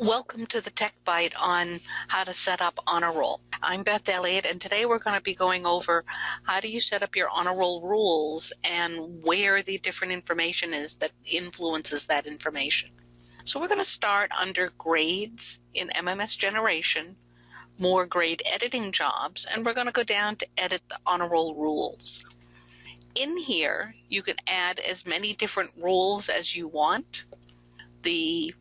Welcome to the Tech Byte on how to set up Honor Roll. I'm Beth Elliott, and today we're going to be going over how do you set up your Honor Roll rules and where the different information is that influences that information. So we're going to start under Grades in MMS Generation, More Grade Editing Jobs, and we're going to go down to Edit the Honor Roll Rules. In here, you can add as many different rules as you want. The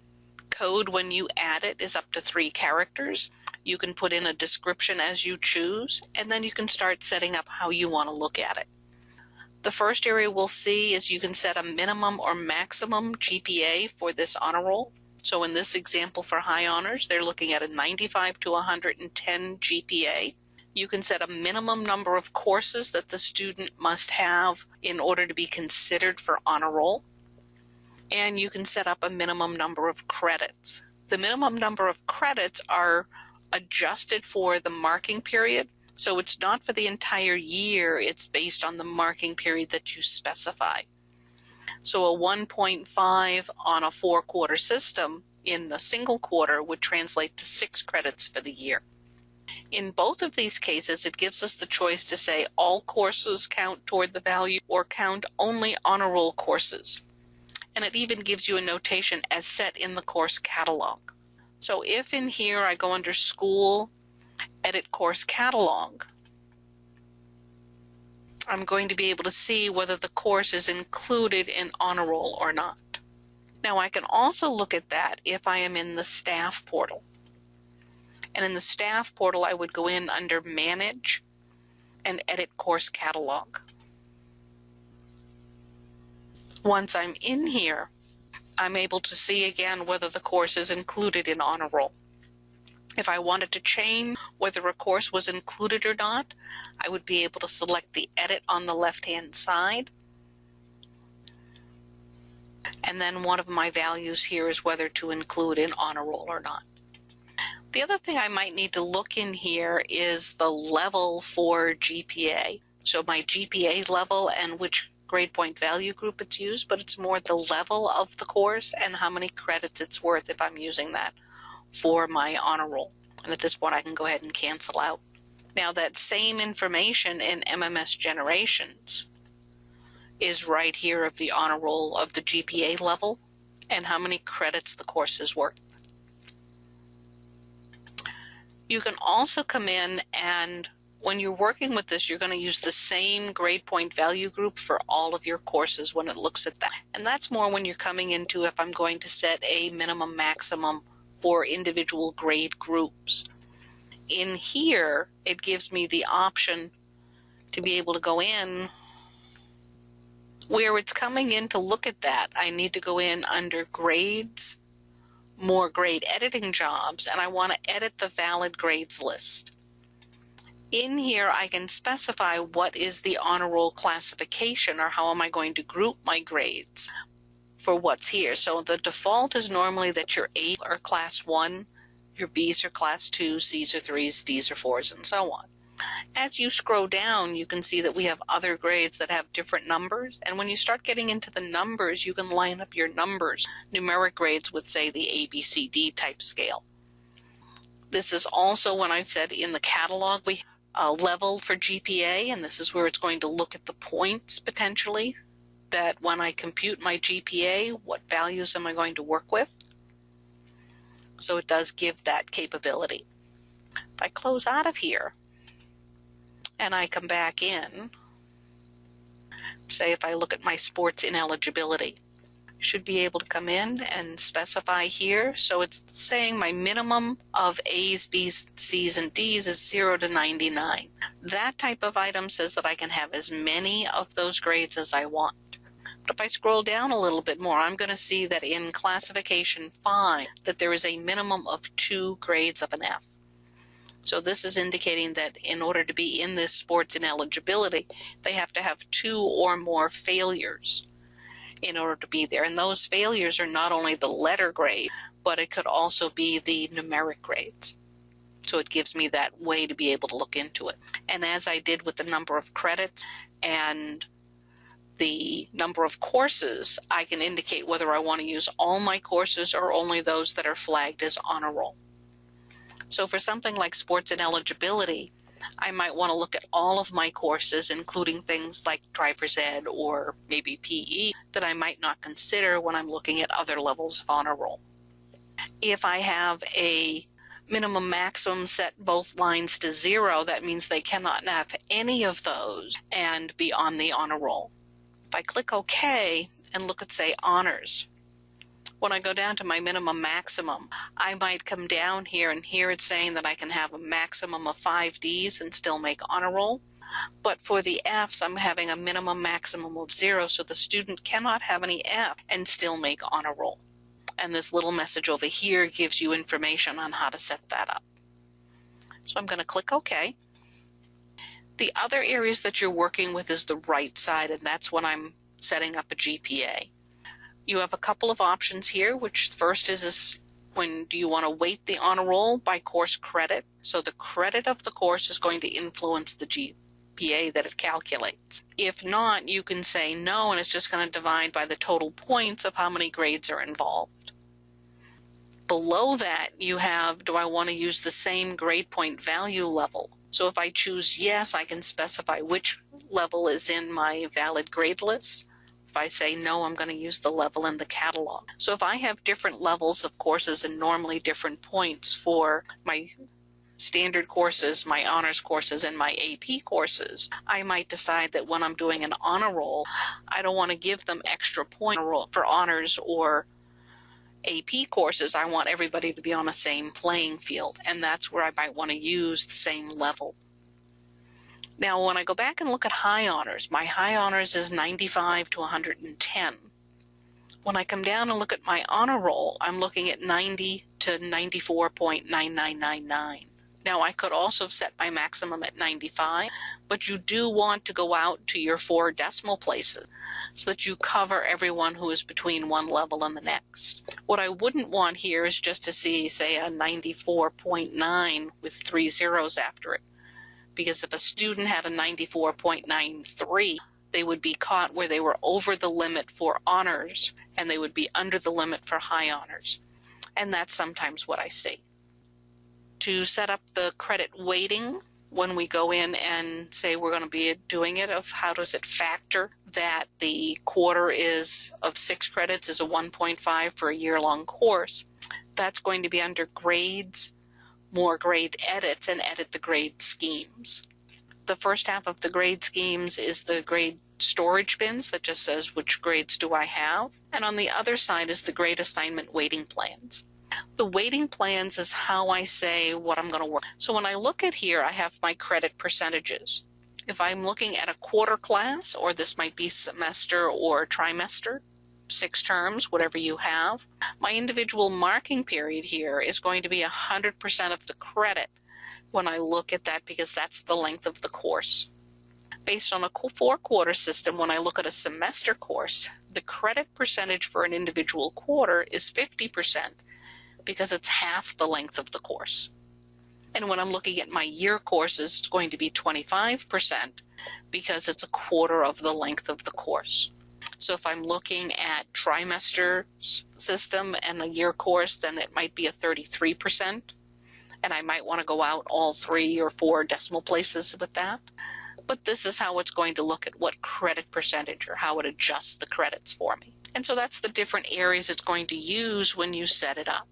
code when you add it is up to 3 characters. You can put in a description as you choose, and then you can start setting up how you want to look at it. The first area we'll see is you can set a minimum or maximum GPA for this honor roll. So in this example for high honors, they're looking at a 95 to 110 GPA. You can set a minimum number of courses that the student must have in order to be considered for honor roll. And you can set up a minimum number of credits. The minimum number of credits are adjusted for the marking period, so it's not for the entire year, it's based on the marking period that you specify. So a 1.5 on a 4-quarter system in a single quarter would translate to 6 credits for the year. In both of these cases, it gives us the choice to say all courses count toward the value or count only honor roll courses. And it even gives you a notation as set in the course catalog. So if in here I go under School, Edit Course Catalog, I'm going to be able to see whether the course is included in honor roll or not. Now I can also look at that if I am in the Staff portal. And in the Staff portal, I would go in under Manage and Edit Course Catalog. Once I'm in here, I'm able to see again whether the course is included in honor roll. If I wanted to change whether a course was included or not, I would be able to select the edit on the left-hand side. And then one of my values here is whether to include in honor roll or not. The other thing I might need to look in here is the level for GPA. So my GPA level and which grade point value group it's used, but it's more the level of the course and how many credits it's worth if I'm using that for my honor roll. And at this point, I can go ahead and cancel out. Now that same information in MMS Generations is right here of the honor roll of the GPA level and how many credits the course is worth. You can also come in and when you're working with this, you're going to use the same grade point value group for all of your courses when it looks at that. And that's more when you're coming into if I'm going to set a minimum maximum for individual grade groups. In here, it gives me the option to be able to go in where it's coming in to look at that. I need to go in under Grades, More Grade Editing Jobs, and I want to edit the valid grades list. In here, I can specify what is the honor roll classification or how am I going to group my grades for what's here. So the default is normally that your A's are class 1, your B's are class 2, C's are 3s, D's are 4s, and so on. As you scroll down, you can see that we have other grades that have different numbers. And when you start getting into the numbers, you can line up your numbers. Numeric grades would say the A, B, C, D type scale. This is also when I said in the catalog we level for GPA, and this is where it's going to look at the points potentially that when I compute my GPA, what values am I going to work with? So it does give that capability. If I close out of here and I come back in, say if I look at my sports ineligibility, should be able to come in and specify here. So it's saying my minimum of A's, B's, C's, and D's is 0 to 99. That type of item says that I can have as many of those grades as I want. But if I scroll down a little bit more, I'm going to see that in classification 5 that there is a minimum of 2 grades of an F. So this is indicating that in order to be in this sports ineligibility, they have to have 2 or more failures in order to be there. And those failures are not only the letter grade, but it could also be the numeric grades. So it gives me that way to be able to look into it. And as I did with the number of credits and the number of courses, I can indicate whether I want to use all my courses or only those that are flagged as honor roll. So for something like sports and eligibility, I might want to look at all of my courses, including things like driver's ed or maybe PE, that I might not consider when I'm looking at other levels of honor roll. If I have a minimum maximum set both lines to 0, that means they cannot have any of those and be on the honor roll. If I click OK and look at, say, honors, when I go down to my minimum maximum, I might come down here, and here it's saying that I can have a maximum of 5 Ds and still make honor roll. But for the Fs, I'm having a minimum maximum of 0, so the student cannot have any F and still make honor roll. And this little message over here gives you information on how to set that up. So I'm going to click OK. The other areas that you're working with is the right side, and that's when I'm setting up a GPA. You have a couple of options here, which first is when do you want to weight the honor roll by course credit. So the credit of the course is going to influence the GPA that it calculates. If not, you can say no, and it's just going to divide by the total points of how many grades are involved. Below that, you have, do I want to use the same grade point value level? So if I choose yes, I can specify which level is in my valid grade list. If I say no, I'm going to use the level in the catalog. So if I have different levels of courses and normally different points for my standard courses, my honors courses, and my AP courses, I might decide that when I'm doing an honor roll, I don't want to give them extra points for honors or AP courses. I want everybody to be on the same playing field, and that's where I might want to use the same level. Now, when I go back and look at high honors, my high honors is 95 to 110. When I come down and look at my honor roll, I'm looking at 90 to 94.9999. Now, I could also set my maximum at 95, but you do want to go out to your 4 decimal places so that you cover everyone who is between one level and the next. What I wouldn't want here is just to see, say, a 94.9 with 3 zeros after it, because if a student had a 94.93, they would be caught where they were over the limit for honors, and they would be under the limit for high honors. And that's sometimes what I see. To set up the credit weighting, when we go in and say we're going to be doing it, of how does it factor that the quarter is of 6 credits is a 1.5 for a year-long course, that's going to be under grades, more grade edits, and edit the grade schemes. The first half of the grade schemes is the grade storage bins that just says which grades do I have, and on the other side is the grade assignment weighting plans. The weighting plans is how I say what I'm going to work. So when I look at here, I have my credit percentages. If I'm looking at a quarter class, or this might be semester or trimester, 6 terms, whatever you have, my individual marking period here is going to be 100% of the credit when I look at that, because that's the length of the course. Based on a 4-quarter system, when I look at a semester course, the credit percentage for an individual quarter is 50%, because it's half the length of the course. And when I'm looking at my year courses, it's going to be 25%, because it's a quarter of the length of the course. So if I'm looking at trimester system and a year course, then it might be a 33%, and I might want to go out all 3 or 4 decimal places with that. But this is how it's going to look at what credit percentage, or how it adjusts the credits for me. And so that's the different areas it's going to use when you set it up.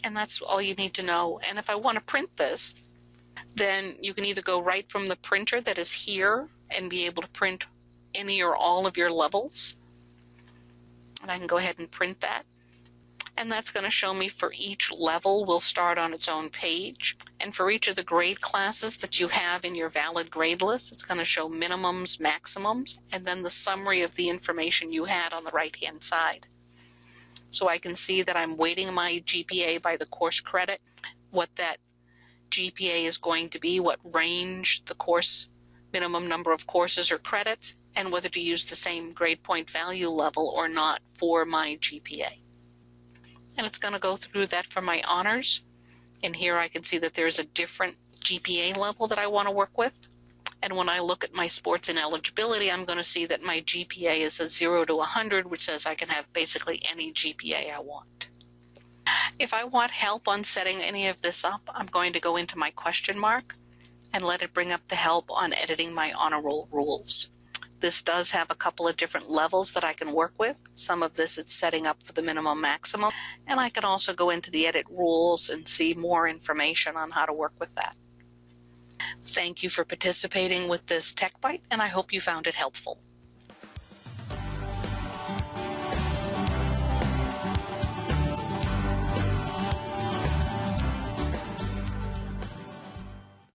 And that's all you need to know. And if I want to print this, then you can either go right from the printer that is here and be able to print any or all of your levels. And I can go ahead and print that. And that's going to show me for each level will start on its own page. And for each of the grade classes that you have in your valid grade list, it's going to show minimums, maximums, and then the summary of the information you had on the right-hand side. So I can see that I'm weighting my GPA by the course credit, what that GPA is going to be, what range the course minimum number of courses or credits, and whether to use the same grade point value level or not for my GPA. And it's going to go through that for my honors. And here I can see that there's a different GPA level that I want to work with. And when I look at my sports and eligibility, I'm going to see that my GPA is a 0 to 100, which says I can have basically any GPA I want. If I want help on setting any of this up, I'm going to go into my question mark and let it bring up the help on editing my honor roll rules. This does have a couple of different levels that I can work with. Some of this it's setting up for the minimum maximum, and I can also go into the edit rules and see more information on how to work with that. Thank you for participating with this Tech Byte, and I hope you found it helpful.